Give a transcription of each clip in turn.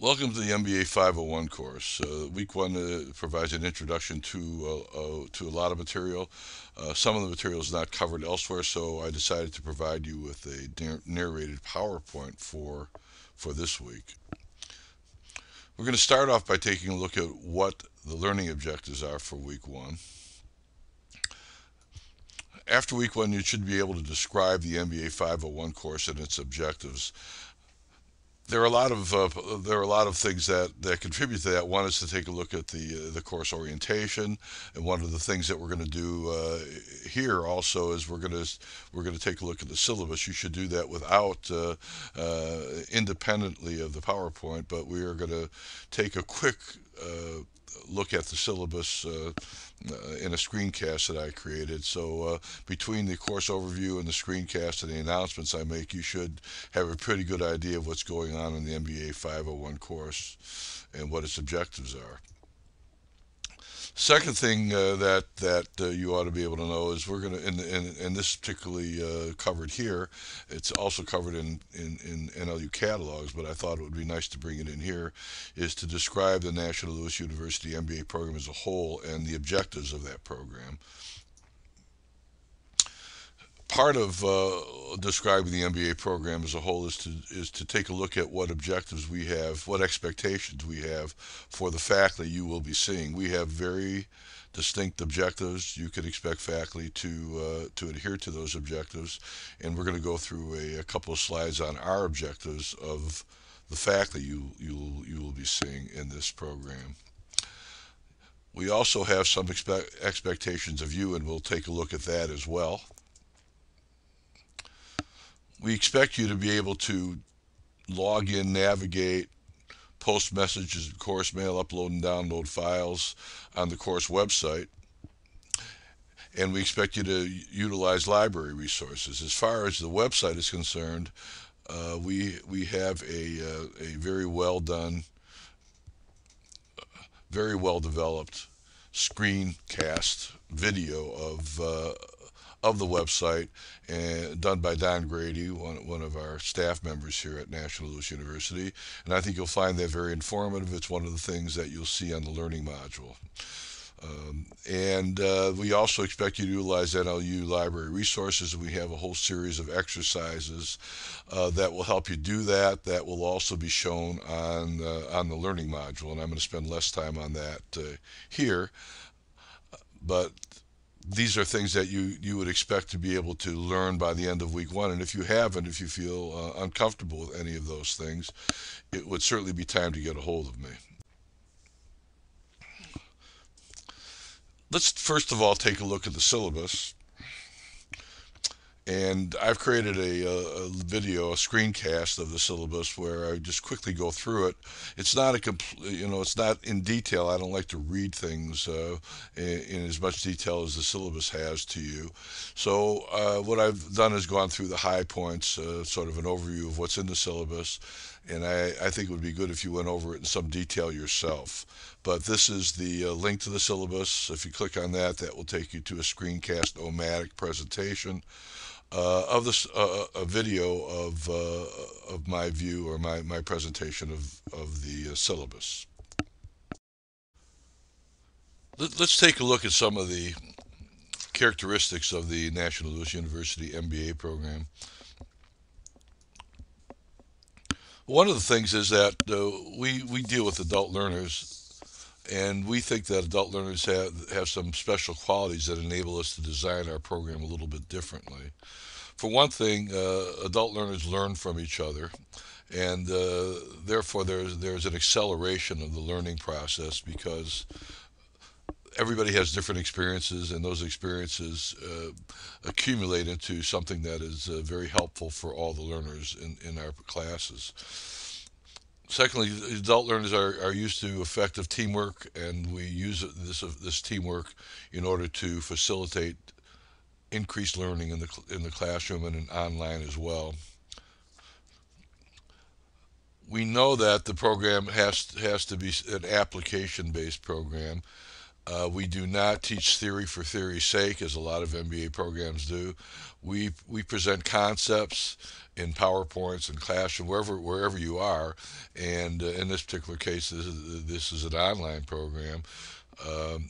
Welcome to the MBA 501 course. Week one provides an introduction to a lot of material. Some of the material is not covered elsewhere, so I decided to provide you with a narrated PowerPoint for this week. We're going to start off by taking a look at what the learning objectives are for week one. After week one, you should be able to describe the MBA 501 course and its objectives. There are a lot of things that contribute to that. One is to take a look at the course orientation, and one of the things that we're going to do here also is we're going to take a look at the syllabus. You should do that without independently of the PowerPoint, but we are going to take a quick look at the syllabus in a screencast that I created. So between the course overview and the screencast and the announcements I make, you should have a pretty good idea of what's going on in the MBA 501 course and what its objectives are. Second thing that you ought to be able to know is we're going to, and this is particularly covered here. It's also covered in NLU catalogs, but I thought it would be nice to bring it in here. Is to describe the National Louis University MBA program as a whole and the objectives of that program. Part of describing the MBA program as a whole is to take a look at what objectives we have, what expectations we have for the faculty you will be seeing. We have very distinct objectives. You can expect faculty to adhere to those objectives, and we're going to go through a couple of slides on our objectives of the faculty you will be seeing in this program. We also have some expectations of you, and we'll take a look at that as well. We expect you to be able to log in, navigate, post messages, course mail, upload and download files on the course website. And we expect you to utilize library resources. As far as the website is concerned, we have a very well done, very well developed screencast video of the website, and done by Don Grady, one of our staff members here at National Louis University. And I think you'll find that very informative. It's one of the things that you'll see on the learning module. We also expect you to utilize NLU library resources, and we have a whole series of exercises that will help you do that. That will also be shown on the learning module, and I'm going to spend less time on that here. But these are things that you would expect to be able to learn by the end of week one. And if you haven't, if you feel uncomfortable with any of those things, it would certainly be time to get a hold of me. Let's first of all take a look at the syllabus. And I've created a video, a screencast of the syllabus where I just quickly go through it. It's not it's not in detail. I don't like to read things in as much detail as the syllabus has to you. So what I've done is gone through the high points, sort of an overview of what's in the syllabus. And I think it would be good if you went over it in some detail yourself. But this is the link to the syllabus. If you click on that, that will take you to a screencast-o-matic presentation of this a video of my view or my presentation of the syllabus. Let's take a look at some of the characteristics of the National Louis University MBA program. One of the things is that we deal with adult learners, and we think that adult learners have some special qualities that enable us to design our program a little bit differently. For one thing, adult learners learn from each other, and therefore there's an acceleration of the learning process because everybody has different experiences, and those experiences accumulate into something that is very helpful for all the learners in our classes. Secondly, adult learners are used to effective teamwork, and we use this teamwork in order to facilitate increased learning in the classroom and online as well. We know that the program has to be an application-based program. We do not teach theory for theory's sake, as a lot of MBA programs do. We present concepts in PowerPoints and Classroom, wherever you are. And in this particular case, this is an online program. Um,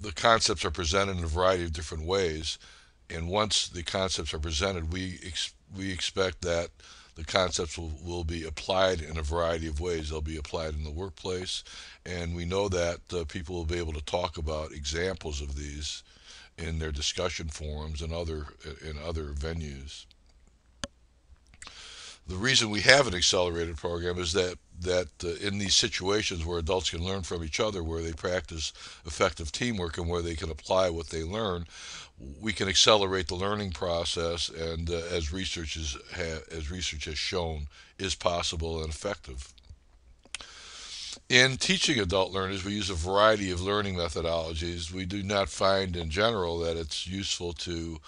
the concepts are presented in a variety of different ways, and once the concepts are presented, we expect that the concepts will be applied in a variety of ways. They'll be applied in the workplace, and we know that people will be able to talk about examples of these in their discussion forums and other venues. The reason we have an accelerated program is that in these situations where adults can learn from each other, where they practice effective teamwork, and where they can apply what they learn, we can accelerate the learning process, and as research has shown, is possible and effective. In teaching adult learners, we use a variety of learning methodologies. We do not find in general that it's useful to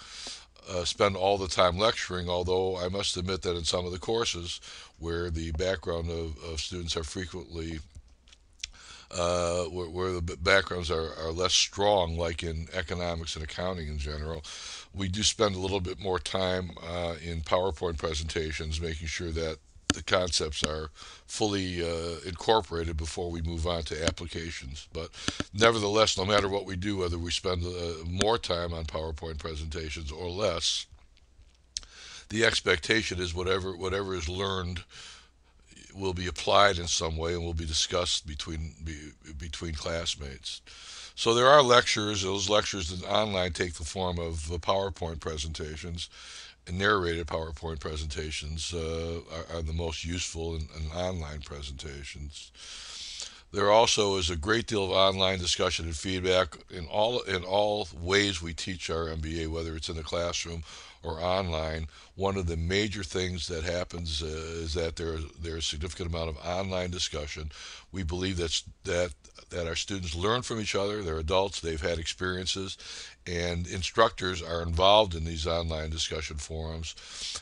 spend all the time lecturing, although I must admit that in some of the courses where the background of students are frequently, where the backgrounds are less strong, like in economics and accounting in general, we do spend a little bit more time in PowerPoint presentations, making sure that the concepts are fully incorporated before we move on to applications. But nevertheless, no matter what we do, whether we spend more time on PowerPoint presentations or less, the expectation is whatever is learned will be applied in some way and will be discussed between classmates. So there are lectures. Those lectures in online take the form of PowerPoint presentations, and narrated PowerPoint presentations are the most useful in online presentations. There also is a great deal of online discussion and feedback in all ways we teach our MBA, whether it's in the classroom or online. One of the major things that happens is that there's a significant amount of online discussion. We believe that our students learn from each other. They're adults. They've had experiences, and instructors are involved in these online discussion forums,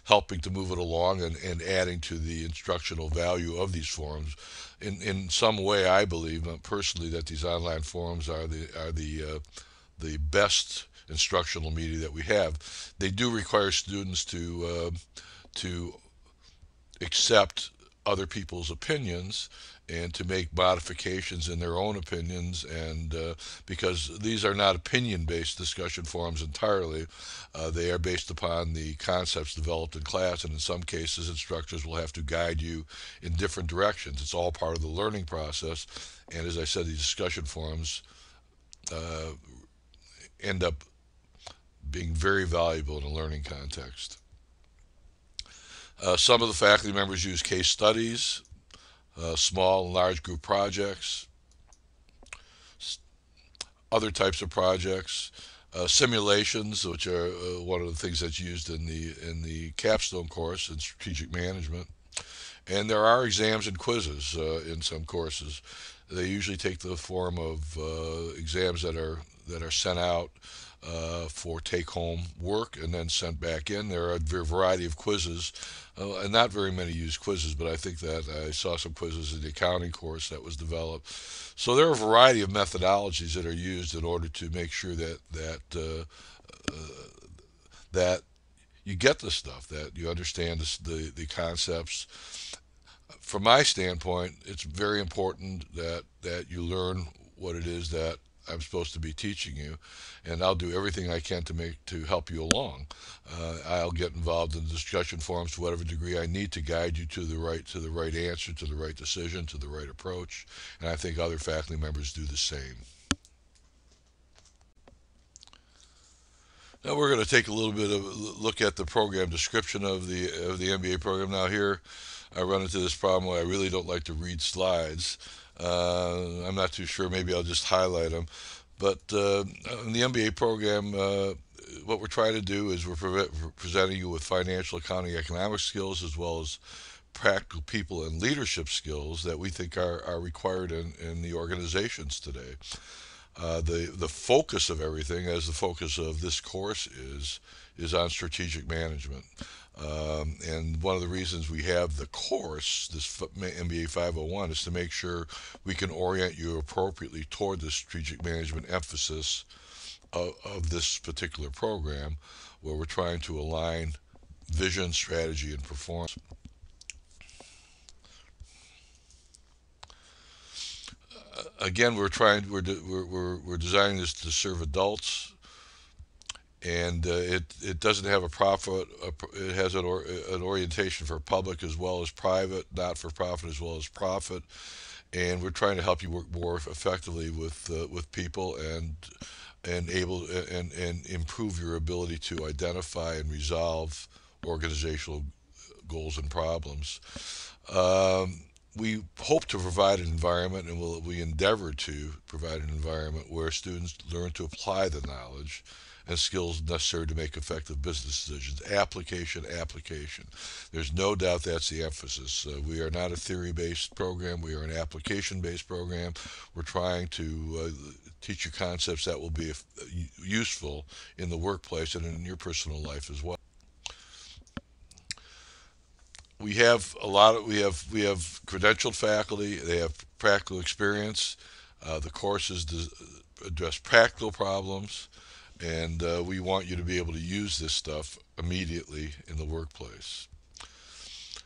helping to move it along and adding to the instructional value of these forums. In some way, I believe personally that these online forums are the best instructional media that we have. They do require students to accept other people's opinions and to make modifications in their own opinions, and because these are not opinion-based discussion forums entirely, they are based upon the concepts developed in class, and in some cases instructors will have to guide you in different directions. It's all part of the learning process, and as I said, the discussion forums uh, end up being very valuable in a learning context. Some of the faculty members use case studies, small and large group projects, other types of projects, simulations, which are one of the things that's used in the capstone course in strategic management, and there are exams and quizzes in some courses. They usually take the form of exams that are sent out for take-home work and then sent back in. There are a variety of quizzes, and not very many use quizzes, but I think that I saw some quizzes in the accounting course that was developed. So there are a variety of methodologies that are used in order to make sure that you get the stuff, that you understand the concepts. From my standpoint, it's very important that you learn what it is that I'm supposed to be teaching you, and I'll do everything I can to help you along. I'll get involved in discussion forums to whatever degree I need to guide you to the right answer, to the right decision, to the right approach, and I think other faculty members do the same. Now we're going to take a little bit of a look at the program description of the MBA program. Now here, I run into this problem where I really don't like to read slides. I'm not too sure. Maybe I'll just highlight them. But in the MBA program, what we're trying to do is we're presenting you with financial, accounting, economic skills, as well as practical people and leadership skills that we think are required in the organizations today. The focus of everything, as the focus of this course is on strategic management. And one of the reasons we have the course, this MBA 501, is to make sure we can orient you appropriately toward the strategic management emphasis of this particular program, where we're trying to align vision, strategy, and performance. Again, we're designing this to serve adults, and it doesn't have a profit. It has an orientation for public as well as private, not for profit as well as profit, and we're trying to help you work more effectively with people and improve your ability to identify and resolve organizational goals and problems. Um, we hope to provide an environment, and we endeavor to provide an environment where students learn to apply the knowledge and skills necessary to make effective business decisions. Application, application. There's no doubt that's the emphasis. We are not a theory-based program. We are an application-based program. We're trying to teach you concepts that will be useful in the workplace and in your personal life as well. We have credentialed faculty. They have practical experience. The courses address practical problems, and we want you to be able to use this stuff immediately in the workplace.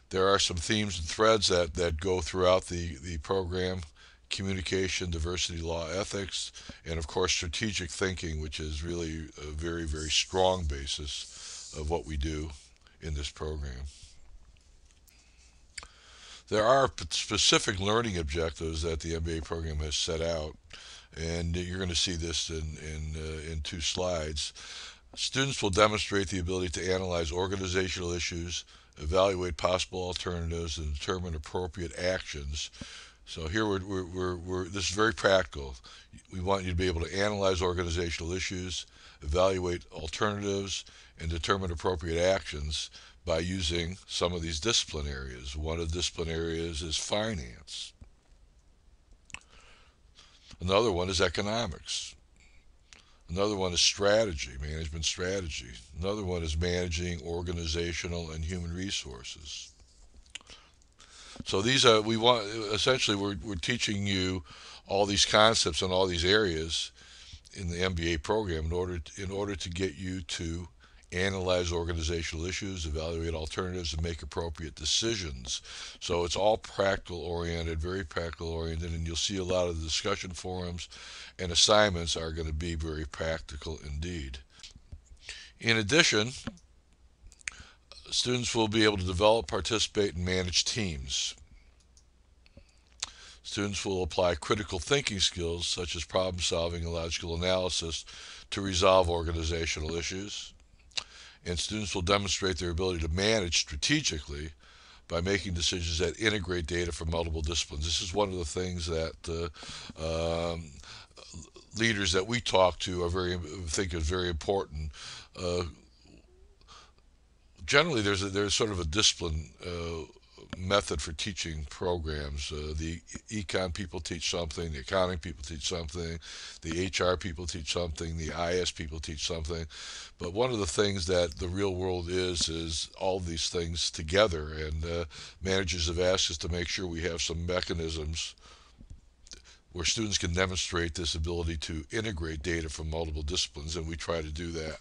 There are some themes and threads that go throughout the program: communication, diversity, law, ethics, and of course strategic thinking, which is really a very, very strong basis of what we do in this program. There are specific learning objectives that the MBA program has set out, and you're going to see this in two slides. Students will demonstrate the ability to analyze organizational issues, evaluate possible alternatives, and determine appropriate actions. So here this is very practical. We want you to be able to analyze organizational issues, evaluate alternatives, and determine appropriate actions by using some of these discipline areas. One of the discipline areas is finance. Another one is economics. Another one is strategy, management strategy. Another one is managing organizational and human resources. So these are we want essentially we're teaching you all these concepts and all these areas in the MBA program in order to get you to analyze organizational issues, evaluate alternatives, and make appropriate decisions. So it's all practical oriented, very practical oriented, and you'll see a lot of the discussion forums and assignments are going to be very practical indeed. In addition, students will be able to develop, participate, and manage teams. Students will apply critical thinking skills such as problem solving and logical analysis to resolve organizational issues. And students will demonstrate their ability to manage strategically by making decisions that integrate data from multiple disciplines. This is one of the things that leaders that we talk to think is very important. Uh, Generally, there's sort of a discipline method for teaching programs. The econ people teach something, the accounting people teach something, the HR people teach something, the IS people teach something. But one of the things that the real world is all these things together. And managers have asked us to make sure we have some mechanisms where students can demonstrate this ability to integrate data from multiple disciplines, and we try to do that.